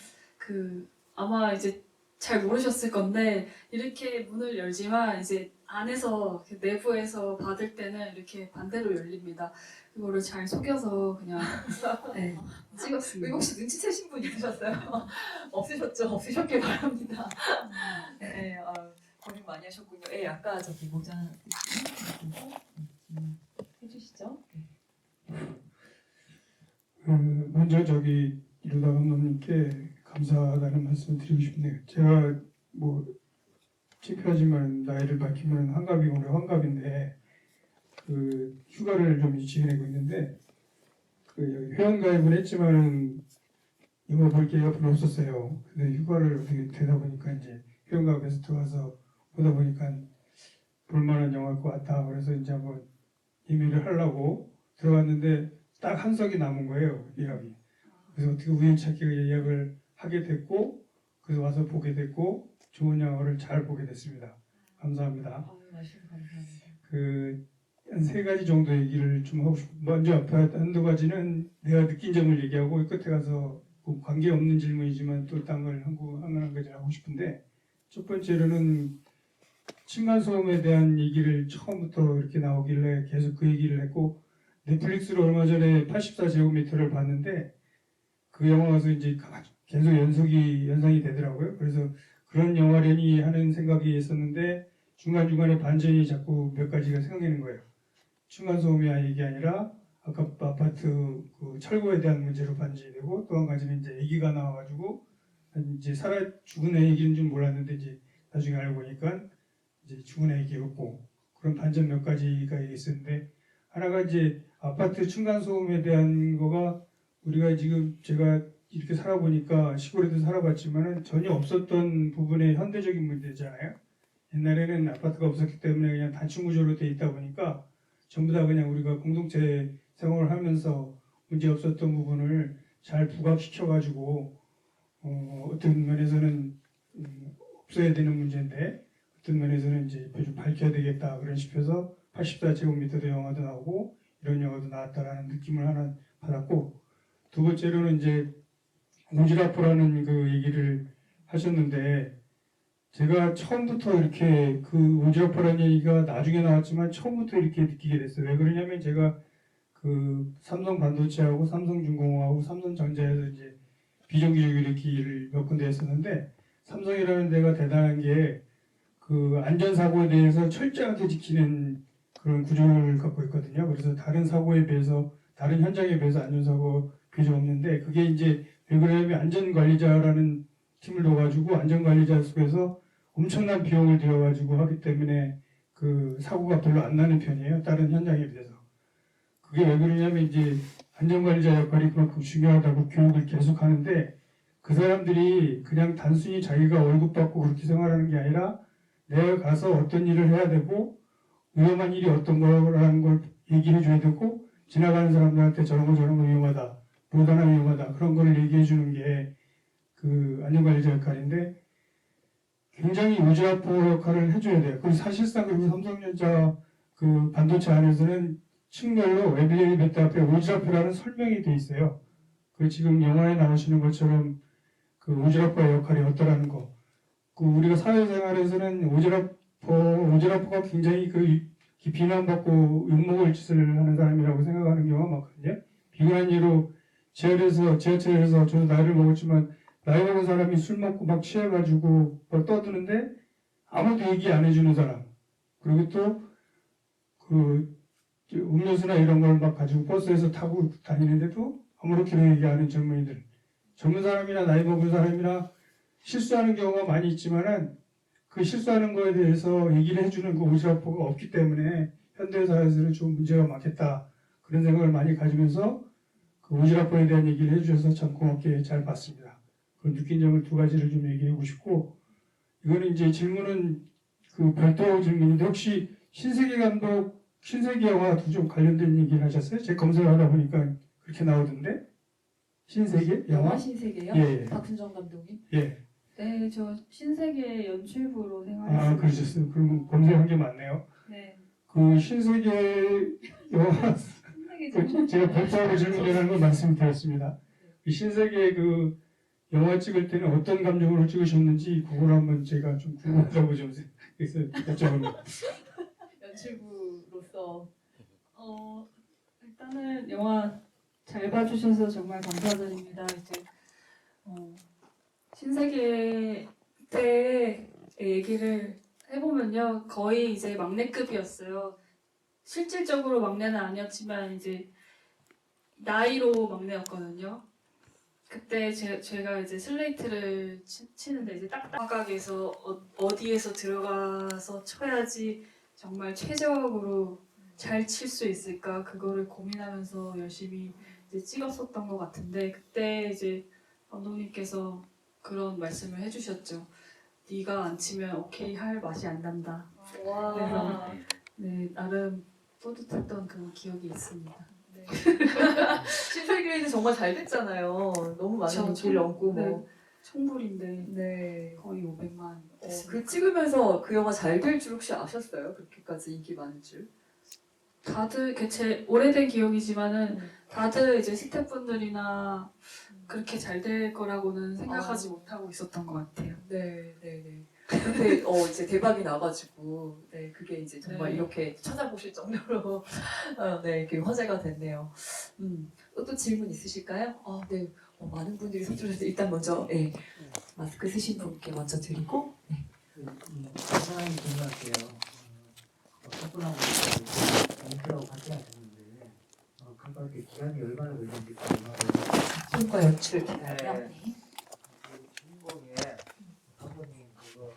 아마 이제 잘 모르셨을 건데 이렇게 문을 열지만 이제 안에서 내부에서 받을 때는 이렇게 반대로 열립니다. 그거를 잘 속여서 그냥 찍었습니다. 이거 혹시 눈치채신 분 있으셨어요? 없으셨죠? 없으셨길 바랍니다. 네, 고민 많이 하셨군요. 아까 저기 모자 해주시죠. 먼저 이루다 감독님께 감사하다는 말씀을 드리고 싶네요. 제가 뭐 창피하지만 나이를 밝히면 환갑이고 올해 환갑인데 휴가를 좀 지내고 있는데 회원가입을 했지만 영화 볼 기회가 별로 없었어요. 근데 휴가를 어떻게 되다 보니까 이제 회원가입에서 들어와서 보다 보니까 볼만한 영화일 것 같다. 그래서 이제 한번 예매를 하려고 들어갔는데 딱 한 석이 남은 거예요, 예약이. 그래서 어떻게 우연찮게 예약을 하게 됐고 그래서 와서 보게 됐고 좋은 영화를 잘 보게 됐습니다. 감사합니다. 말씀 감사합니다. 한 세 가지 정도 얘기를 좀 하고 싶어요. 먼저 한두 가지는 내가 느낀 점을 얘기하고 끝에 가서 그 관계 없는 질문이지만 또 딴 걸 한 가지 하고 싶은데 첫 번째로는 층간소음에 대한 얘기를 처음부터 이렇게 나오길래 계속 그 얘기를 했고 넷플릭스로 얼마 전에 84제곱미터를 봤는데 그 영화가 이제 계속 연상이 되더라고요. 그래서 그런 영화려니 하는 생각이 있었는데 중간중간에 반전이 자꾸 몇 가지가 생기는 거예요. 층간소음이 얘기 아니라 아까 아파트 그 철거에 대한 문제로 반전이 되고 또 한 가지는 이제 아기가 나와가지고 이제 죽은 애 얘기는 좀 몰랐는데 이제 나중에 알고 보니까 이제 죽은 애 얘기였고 그런 반전 몇 가지가 있었는데 하나가 이제 아파트 층간소음에 대한 거가 우리가 지금 제가 이렇게 살아보니까 시골에도 살아봤지만은 전혀 없었던 부분의 현대적인 문제잖아요. 옛날에는 아파트가 없었기 때문에 그냥 단층 구조로 돼 있다 보니까 전부 다 그냥 우리가 공동체 생활을 하면서 문제 없었던 부분을 잘 부각시켜가지고 어떤 면에서는 없어야 되는 문제인데 어떤 면에서는 이제 좀 밝혀야 되겠다 그런 싶어서 84제곱미터도 영화도 나오고 이런 영화도 나왔다라는 느낌을 하나 받았고 두 번째로는 이제 오지라퍼라는 그 얘기를 하셨는데 제가 처음부터 이렇게 그 오지라퍼라는 얘기가 나중에 나왔지만 처음부터 이렇게 느끼게 됐어요. 왜 그러냐면 제가 그 삼성 반도체하고 삼성중공업하고 삼성전자에서 이제 비정규직 일으키기를 몇 군데 했었는데 삼성이라는 데가 대단한 게 그 안전사고에 대해서 철저하게 지키는 그런 구조를 갖고 있거든요. 그래서 다른 사고에 비해서 다른 현장에 비해서 안전사고 비교 없는데 그게 이제 왜 그러냐면 안전관리자라는 팀을 넣어가지고 안전관리자 속에서 엄청난 비용을 들여가지고 하기 때문에 그 사고가 별로 안 나는 편이에요. 다른 현장에 비해서. 그게 왜 그러냐면 이제 안전관리자 역할이 그만큼 중요하다고 교육을 계속 하는데 그 사람들이 그냥 단순히 자기가 월급 받고 그렇게 생활하는 게 아니라 내가 가서 어떤 일을 해야 되고 위험한 일이 어떤 거라는 걸 얘기해 줘야 되고 지나가는 사람들한테 저런 거 위험하다 못 하나 위험하다 그런 걸 얘기해 주는 게 그 안전관리자 역할인데 굉장히 오지라퍼 역할을 해줘야 돼요. 그리고 사실상 그리고 삼성전자 그 반도체 안에서는 층별로 에빌리베트 앞에 오지라퍼라는 설명이 돼 있어요. 그 지금 영화에 나오시는 것처럼 그 오지라퍼의 역할이 어떠라는 거. 그 우리가 사회생활에서는 오지라퍼가 굉장히 그 비난받고 욕먹을 짓을 하는 사람이라고 생각하는 경우가 많거든요. 비근한 예로 지하철에서 저도 나이를 먹었지만 나이 먹은 사람이 술 먹고 막 취해가지고 막 떠드는데 아무도 얘기 안 해주는 사람. 그리고 또 그 음료수나 이런 걸 막 가지고 버스에서 타고 다니는데도 아무렇게나 얘기하는 젊은이들. 젊은 사람이나 나이 먹은 사람이나 실수하는 경우가 많이 있지만은 그 실수하는 거에 대해서 얘기를 해주는 그 오지라퍼가 없기 때문에 현대사회에서는 좀 문제가 많겠다. 그런 생각을 많이 가지면서 그 오지라퍼에 대한 얘기를 해주셔서 참 고맙게 잘 봤습니다. 그 느낀 점을 두 가지를 좀 얘기하고 싶고 이거는 이제 질문은 그 별도 질문인데 혹시 신세계 감독 신세계 영화도 좀 관련된 얘기를 하셨어요? 제가 검색하다 보니까 그렇게 나오던데 신세계 영화? 신세계요? 예. 박순정 감독님? 예. 네, 저 신세계 연출부로 아 생활했습니다. 그러셨어요. 그럼 검색한 게 많네요. 네. 그 신세계 영화 신세계 제가 별도로 질문이라는 걸 말씀드렸습니다. 이 신세계 그 영화 찍을 때는 어떤 감정으로 찍으셨는지 그걸 한번 제가 좀 궁금하다고 좀 해서 여쭤봅니다. 연출부로서 일단은 영화 잘 봐주셔서 정말 감사드립니다. 이제 신세계 때의 얘기를 해보면요, 거의 이제 막내급이었어요. 실질적으로 막내는 아니었지만 이제 나이로 막내였거든요. 그때 제가 이제 슬레이트를 치는데 이제 딱딱하게서 어디에서 들어가서 쳐야지 정말 최적으로 잘 칠 수 있을까 그거를 고민하면서 열심히 이제 찍었었던 것 같은데 그때 이제 감독님께서 그런 말씀을 해주셨죠. 네가 안 치면 오케이 할 맛이 안 난다. 와. 네, 나름 뿌듯했던 그 기억이 있습니다. 네. 신세계는 정말 잘 됐잖아요. 너무 많은 그쵸, 인기를 얻고 뭐. 총불인데 네. 거의 500만. 그 찍으면서 그 영화 잘 될 줄 혹시 아셨어요? 그렇게까지 인기 많을 줄? 다들 제 오래된 기억이지만은 음. 다들 이제 스태프분들이나 그렇게 잘 될 거라고는 생각하지 못하고 있었던 것 같아요. 네, 네, 네. 근데 이제 대박이 나가지고 네 그게 이제 정말 네. 이렇게 찾아보실 정도로 네 이렇게 화제가 됐네요. 또 질문 있으실까요? 네. 많은 분들이 손들어서 일단 먼저 마스크 쓰신 분께 먼저 드리고 사장님 궁금할게요. 어떤 분하고 연주라고 같이 하셨는데 그거 이렇게 기간이 얼마나 걸리는지 궁금하고요. 손과 연출 기다려. 네. 주인공의 선생님 그거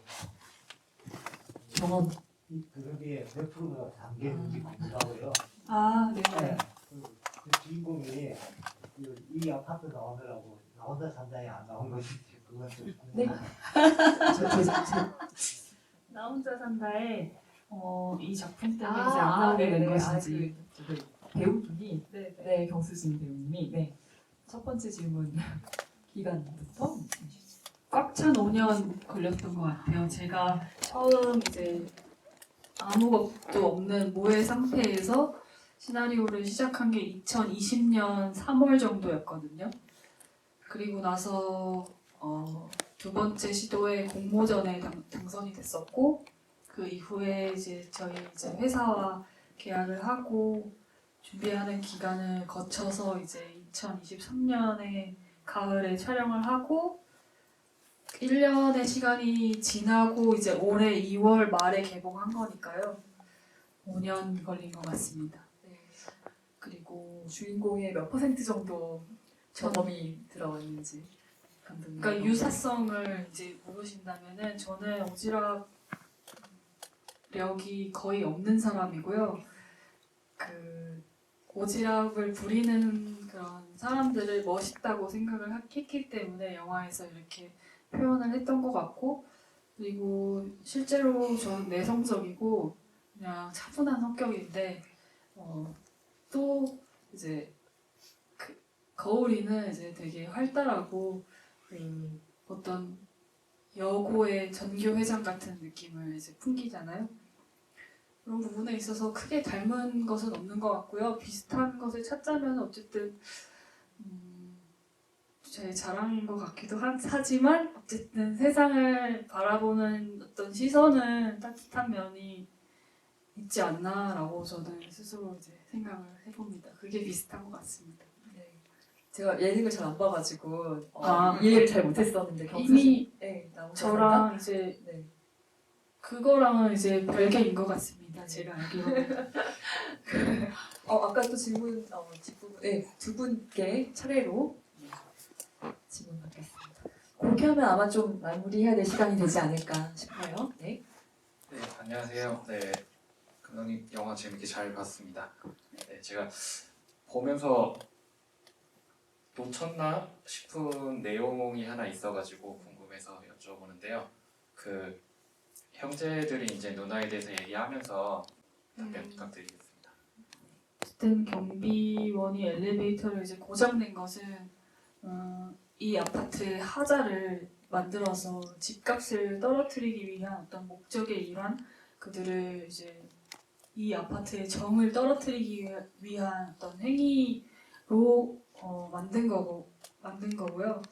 경험. 이 그거에 몇 프로가 담겨 있는지 궁금하고요. 아, 네. 네. 그 주인공이 이 아파트 나오느라고 나온다 산다에 안 나온 것인지 그건 좀 네. 궁금해요. 나 혼자 산다에 이 작품 때문에 이제 아, 안 나오게 된 네네. 것인지. 그 배우분이 네, 네. 네 경수진 배우님이 첫 번째 질문 기간부터 꽉 찬 5년 걸렸던 것 같아요. 제가 처음 이제 아무것도 없는 모의 상태에서 시나리오를 시작한 게 2020년 3월 정도였거든요. 그리고 나서 두 번째 시도에 공모전에 당선이 됐었고 그 이후에 이제 저희 이제 회사와 계약을 하고 준비하는 기간을 거쳐서 이제 2023년에 가을에 촬영을 하고 1년의 시간이 지나고 이제 올해 2월 말에 개봉한 거니까요. 5년 걸린 것 같습니다. 네. 그리고 주인공의 몇 % 정도 경험이 들어있는지 감독님. 그러니까 유사성을 이제 물으신다면은 저는 오지랖력이 거의 없는 사람이고요. 그 오지랖을 부리는 그런 사람들을 멋있다고 생각을 했기 때문에 영화에서 이렇게 표현을 했던 것 같고, 그리고 실제로 저는 내성적이고 그냥 차분한 성격인데 또 이제 거울이는 이제 되게 활달하고 어떤 여고의 전교 회장 같은 느낌을 이제 풍기잖아요. 그런 부분에 있어서 크게 닮은 것은 없는 것 같고요. 비슷한 것을 찾자면 어쨌든 제 자랑인 것 같기도 하지만 어쨌든 세상을 바라보는 어떤 시선은 따뜻한 면이 있지 않나라고 저는 스스로 이제 생각을 해봅니다. 그게 비슷한 것 같습니다. 네. 제가 예능을 잘 안 봐가지고 아. 이해를 잘 못했었는데 이미 나오셨나? 저랑 이제 네. 그거랑은 이제 별개인 것 같습니다. 제가 알기로는. 아까 또 질문 뒷부분 두 분께 차례로 질문 받겠습니다. 그렇게 하면 아마 좀 마무리해야 될 시간이 되지 않을까 싶어요. 네. 네, 안녕하세요. 네, 감독님 영화 재밌게 잘 봤습니다. 네, 제가 보면서 놓쳤나 싶은 내용이 하나 있어가지고 궁금해서 여쭤보는데요. 그 형제들이 이제 누나에 대해서 얘기하면서 답변 부탁드리겠습니다. 어쨌든 경비원이 엘리베이터를 이제 고장낸 것은 이 아파트의 하자를 만들어서 집값을 떨어뜨리기 위한 어떤 목적의 일환, 그들을 이제 이 아파트의 정을 떨어뜨리기 위한 어떤 행위로 만든 거고요.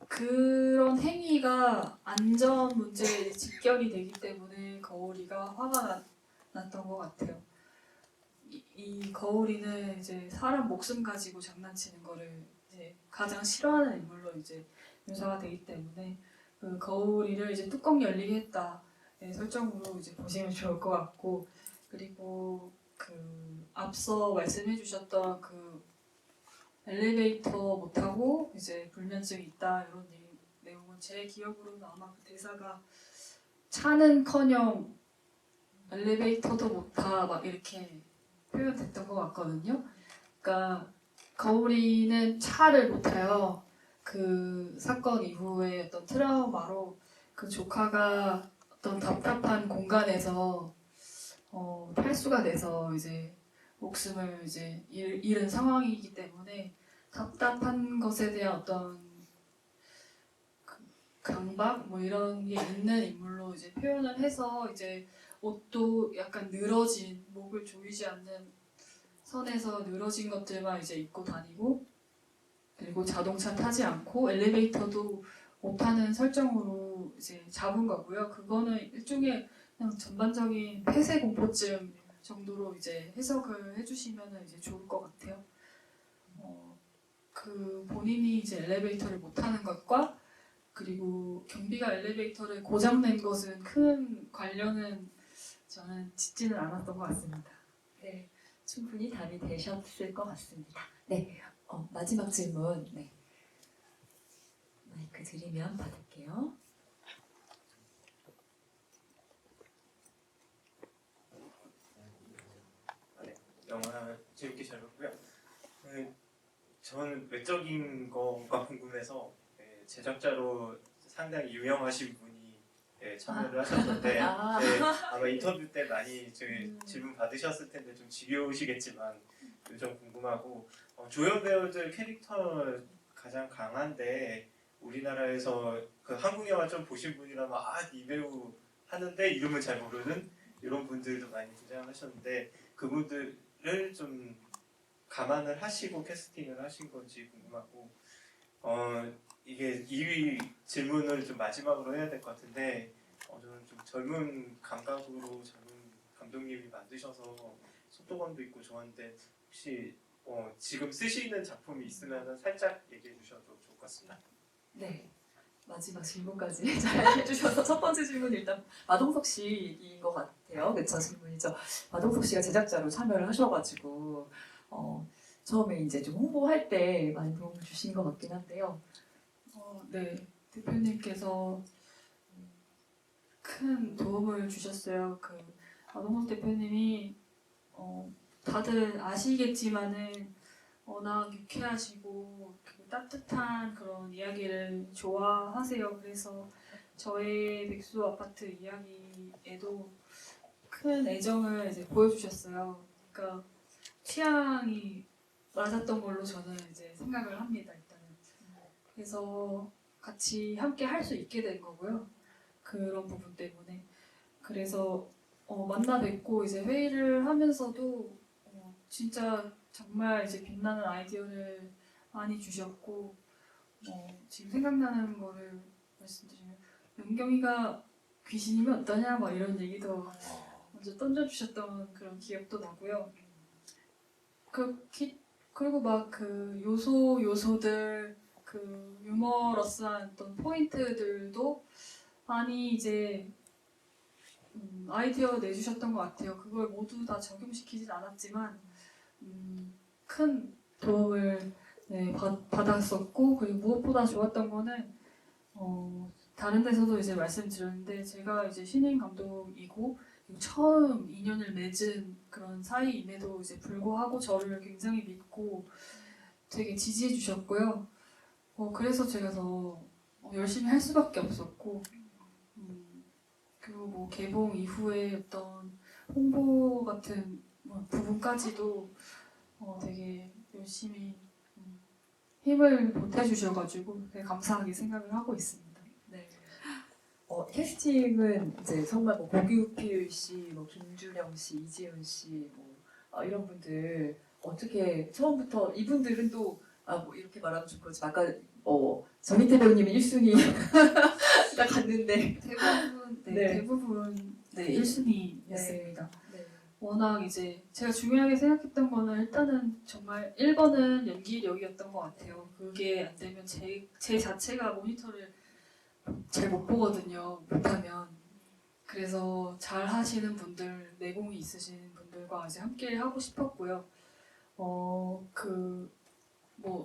그런 행위가 안전 문제에 직결이 되기 때문에 거울이가 화가 났던 것 같아요. 이 거울이는 이제 사람 목숨 가지고 장난치는 거를 이제 가장 싫어하는 인물로 이제 묘사가 되기 때문에 그 거울이를 이제 뚜껑 열리게 했다의 설정으로 이제 보시면 좋을 것 같고, 그리고 그 앞서 말씀해주셨던 그 엘리베이터 못 타고 이제 불면증이 있다 이런 내용은 제 기억으로는 아마 그 대사가 차는커녕 엘리베이터도 못 타 막 이렇게 표현됐던 것 같거든요. 그러니까 거울이는 차를 못 타요. 그 사건 이후에 어떤 트라우마로 그 조카가 어떤 답답한 공간에서 탈수가 돼서 이제 목숨을 이제 잃은 상황이기 때문에 답답한 것에 대한 어떤 강박 뭐 이런 게 있는 인물로 이제 표현을 해서 이제 옷도 약간 늘어진, 목을 조이지 않는 선에서 늘어진 것들만 이제 입고 다니고, 그리고 자동차 타지 않고 엘리베이터도 못 타는 설정으로 이제 잡은 거고요. 그거는 일종의 그냥 전반적인 폐쇄 공포증 정도로 이제 해석을 해주시면 이제 좋을 것 같아요. 그 본인이 이제 엘리베이터를 못 타는 것과 그리고 경비가 엘리베이터를 고장낸 것은 큰 관련은 저는 짓지는 않았던 것 같습니다. 네, 충분히 답이 되셨을 것 같습니다. 네, 마지막 질문. 네. 마이크 드리면 받을게요. 영화 재밌게 잘 봤고요. 저는 외적인 거가 궁금해서 제작자로 상당히 유명하신 분이 참여를 하셨는데 아마 인터뷰 때 많이 저희 질문 받으셨을 텐데 좀 지겨우시겠지만 좀 궁금하고 조연 배우들 캐릭터 가장 강한데 우리나라에서 그 한국 영화 좀 보신 분이라면 이 배우 하는데 이름을 잘 모르는 이런 분들도 많이 등장하셨는데 그분들을 좀 감안을 하시고 캐스팅을 하신 건지 궁금하고 이게 이 질문을 좀 마지막으로 해야 될 것 같은데 저는 좀 젊은 감각으로 젊은 감독님이 만드셔서 속도감도 있고 좋았는데 혹시 지금 쓰시는 작품이 있으면 살짝 얘기해 주셔도 좋을 것 같습니다. 네, 마지막 질문까지 잘 해주셔서 첫 번째 질문 일단 마동석 씨 얘기인 것 같아요. 그쵸, 질문이죠. 마동석 씨가 제작자로 참여를 하셔가지고 처음에 이제 좀 홍보할 때 많이 도움을 주신 것 같긴 한데요. 네, 대표님께서 큰 도움을 주셨어요. 그 마동석 대표님이 다들 아시겠지만은 워낙 유쾌하시고 따뜻한 그런 이야기를 좋아하세요. 그래서 저의 백수 아파트 이야기에도 큰 애정을 이제 보여주셨어요. 그러니까 취향이 맞았던 걸로 저는 이제 생각을 합니다. 일단은. 그래서 같이 함께 할 수 있게 된 거고요. 그런 부분 때문에. 그래서 만나 뵙고 이제 회의를 하면서도 진짜 정말 이제 빛나는 아이디어를 많이 주셨고 지금 생각나는 거를 말씀드리면 연경이가 귀신이면 어떠냐 막 이런 얘기도 먼저 던져주셨던 그런 기억도 나고요. 그리고 막 그 요소들 그 유머러스한 어떤 포인트들도 많이 이제 아이디어 내주셨던 것 같아요. 그걸 모두 다 적용시키진 않았지만 큰 도움을 받았었고 그리고 무엇보다 좋았던 거는 다른 데서도 이제 말씀드렸는데 제가 이제 신인 감독이고 처음 인연을 맺은 그런 사이임에도 이제 불구하고 저를 굉장히 믿고 되게 지지해 주셨고요. 그래서 제가 더 열심히 할 수밖에 없었고 그리고 뭐 개봉 이후에 어떤 홍보 같은 부분까지도 되게 열심히 힘을 보태주셔가지고 되게 감사하게 생각을 하고 있습니다. 네. 캐스팅은 이제 정말 뭐 고규필 씨, 뭐 김준영 씨, 이지훈 씨, 뭐 이런 분들 어떻게 처음부터 이분들은 또 뭐 이렇게 말하면 좀 그렇지만 아까 정희태 배우님은 1순위 딱 갔는데 대부분 1순위였습니다. 네. 워낙 이제 제가 중요하게 생각했던 거는 일단은 정말 1번은 연기력이었던 것 같아요. 그게 안 되면 제 자체가 모니터를 잘 못 보거든요. 못하면. 그래서 잘 하시는 분들, 내공이 있으신 분들과 이제 함께 하고 싶었고요.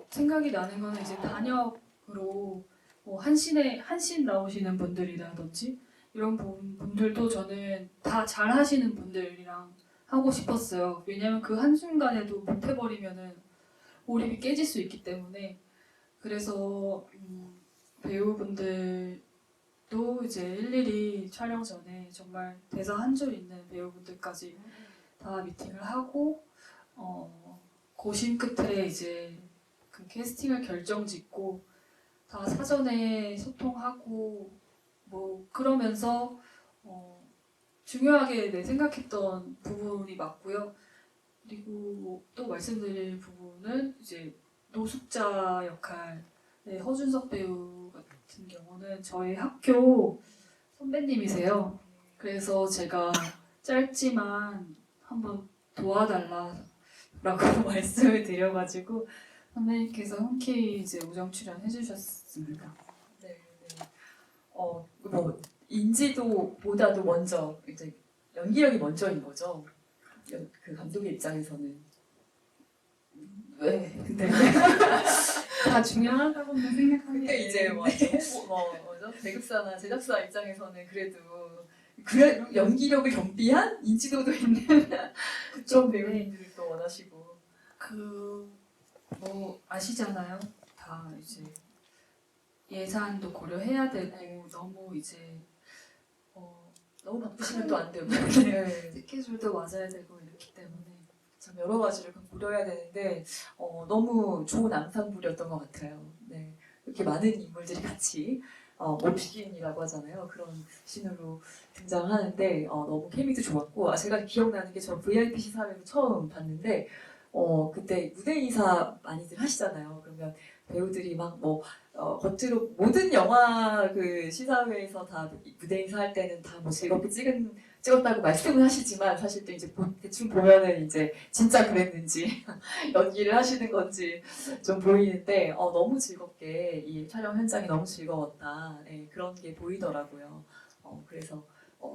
생각이 나는 거는 이제 단역으로 한신 나오시는 분들이라든지 이런 분들도 저는 다 잘 하시는 분들이랑 하고 싶었어요. 왜냐면 그 한순간에도 못해버리면은 몰입이 깨질 수 있기 때문에. 그래서 배우분들도 이제 일일이 촬영 전에 정말 대사 한 줄 있는 배우분들까지 다 미팅을 하고 고심 끝에 이제 그 캐스팅을 결정짓고 다 사전에 소통하고 그러면서 중요하게 생각했던 부분이 맞고요. 그리고 또 말씀드릴 부분은 이제 노숙자 역할, 네, 허준석 배우 같은 경우는 저희 학교 선배님이세요. 그래서 제가 짧지만 한번 도와달라라고 말씀을 드려가지고 선배님께서 흔쾌히 이제 우정 출연해주셨습니다. 네, 네. 뭐 인지도보다도 먼저 이제 연기력이 먼저인 거죠. 그 감독의 입장에서는. 네, 근데 다 중요하다고는 생각하는데 근데 이제 뭐죠? 배급사나 제작사 입장에서는 그래 연기력을 겸비한 인지도도 있는 그런 배우님들을 또 원하시고. 뭐 아시잖아요. 다 이제 예산도 고려해야 되고 너무 이제 너무 바쁘시면 또 안 되고. 네. 스케줄도 맞아야 되고 이렇기 때문에 참 여러 가지를 고려해야 되는데 너무 좋은 앙상블이었던 것 같아요. 네. 이렇게 많은 인물들이 같이 몰피긴이라고 하잖아요. 그런 씬으로 등장하는데 너무 케미도 좋았고 제가 기억나는 게 저 VIP 시사회로 처음 봤는데 그때 무대 인사 많이들 하시잖아요. 그러면 배우들이 막 겉으로 모든 영화 그 시사회에서 다 무대 인사할 때는 다 뭐 즐겁게 찍었다고 말씀은 하시지만 사실 또 이제 대충 보면은 이제 진짜 그랬는지 연기를 하시는 건지 좀 보이는데 너무 즐겁게 이 촬영 현장이 너무 즐거웠다. 네, 그런 게 보이더라고요. 그래서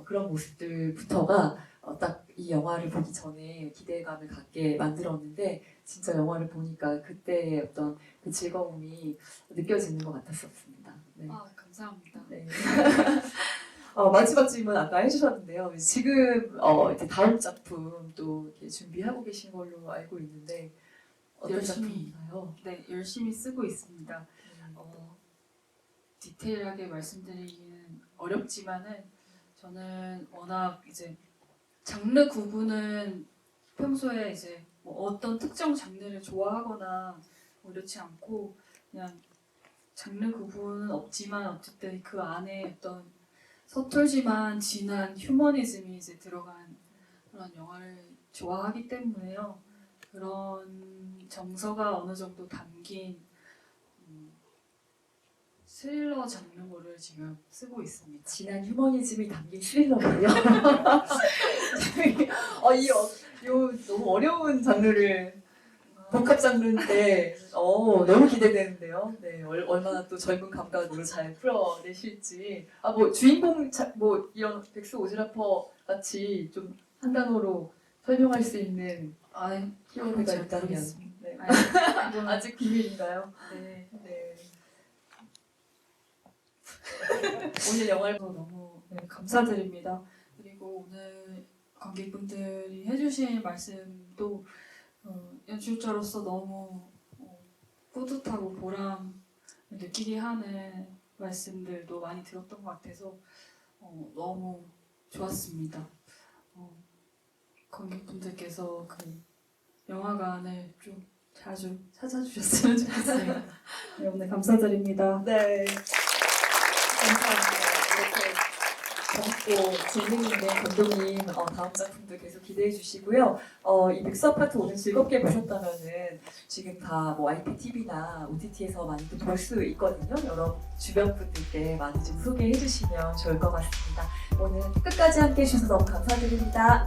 그런 모습들부터가 딱 이 영화를 보기 전에 기대감을 갖게 만들었는데 진짜 영화를 보니까 그때의 어떤 그 즐거움이 느껴지는 것 같았었습니다. 네. 감사합니다. 네. 마지막 질문 아까 해주셨는데요. 지금 이제 다음 작품 또 이렇게 준비하고 계신 걸로 알고 있는데 어떤 열심히. 작품인가요? 네, 열심히 쓰고 있습니다. 디테일하게 말씀드리기는 어렵지만은 저는 워낙 이제 장르 구분은 평소에 이제 뭐 어떤 특정 장르를 좋아하거나 뭐 이렇지 않고 그냥 장르 구분은 없지만 어쨌든 그 안에 어떤 서툴지만 진한 휴머니즘이 이제 들어간 그런 영화를 좋아하기 때문에요. 그런 정서가 어느 정도 담긴 스릴러 장르물을 지금 쓰고 있습니다. 진한 휴머니즘이 담긴 스릴러군요. 너무 어려운 장르를 복합 장르인데 너무 기대되는데요. 네, 얼마나 또 젊은 감각으로 잘 풀어내실지. 뭐 주인공 뭐 이런 백수 오지라퍼 같이 좀 한 단어로 설명할 수 있는 키워드가 잘 있다면. 모르겠습니다. 네. 이거는 아직 비밀인가요? 네. 네. 오늘 영화를 너무 감사드립니다. 그리고 오늘 관객분들이 해주신 말씀도 연출자로서 너무 뿌듯하고 보람을 느끼게 하는 말씀들도 많이 들었던 것 같아서 너무 좋았습니다. 관객분들께서 그 영화관을 좀 자주 찾아주셨으면 좋겠어요. 네, 오늘 감사드립니다. 네. 감사합니다. 이렇게 젊고 재미있는 감독님 다음 작품도 계속 기대해 주시고요. 이 백수 아파트 오늘 즐겁게 보셨다면은 지금 다 뭐 IPTV나 OTT에서 많이 또 볼 수 있거든요. 여러 주변 분들께 많이 좀 소개해 주시면 좋을 것 같습니다. 오늘 끝까지 함께 해주셔서 너무 감사드립니다.